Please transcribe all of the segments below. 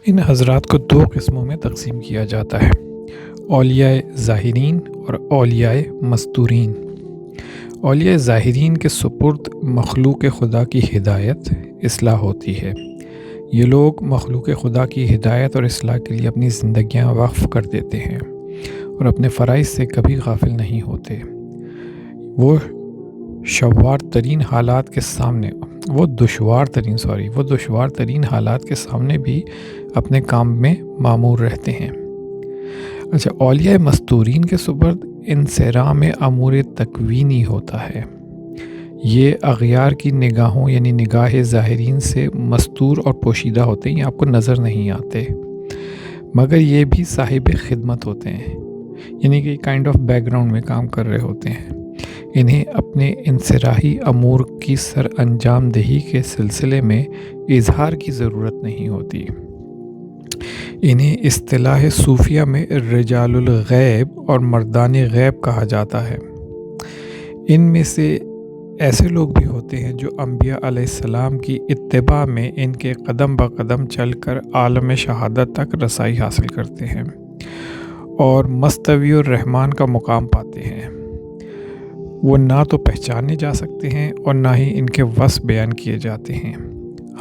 ان حضرات کو دو قسموں میں تقسیم کیا جاتا ہے: اولیاء ظاہرین اور اولیاء مستورین۔ اولیاء ظاہرین کے سپرد مخلوق خدا کی ہدایت، اصلاح ہوتی ہے۔ یہ لوگ مخلوق خدا کی ہدایت اور اصلاح کے لیے اپنی زندگیاں وقف کر دیتے ہیں اور اپنے فرائض سے کبھی غافل نہیں ہوتے۔ وہ دشوار ترین حالات کے سامنے بھی اپنے کام میں معمور رہتے ہیں۔ اولیاء مستورین کے سپرد انصرام امور تکوینی ہوتا ہے۔ یہ اغیار کی نگاہوں یعنی نگاہ ظاہرین سے مستور اور پوشیدہ ہوتے ہیں، یہ آپ کو نظر نہیں آتے، مگر یہ بھی صاحب خدمت ہوتے ہیں، یعنی کہ کائنڈ آف بیک گراؤنڈ میں کام کر رہے ہوتے ہیں۔ انہیں اپنے انصراحی امور کی سر انجام دہی کے سلسلے میں اظہار کی ضرورت نہیں ہوتی۔ انہیں اصطلاح صوفیہ میں رجال الغیب اور مردان غیب کہا جاتا ہے۔ ان میں سے ایسے لوگ بھی ہوتے ہیں جو انبیاء علیہ السلام کی اتباع میں ان کے قدم بقدم چل کر عالم شہادت تک رسائی حاصل کرتے ہیں اور مستوی الرحمن کا مقام پاتے ہیں۔ وہ نہ تو پہچانے جا سکتے ہیں اور نہ ہی ان کے وصف بیان کیے جاتے ہیں،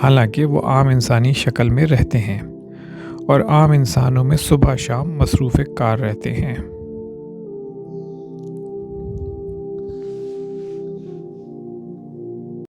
حالانکہ وہ عام انسانی شکل میں رہتے ہیں اور عام انسانوں میں صبح شام مصروف کار رہتے ہیں۔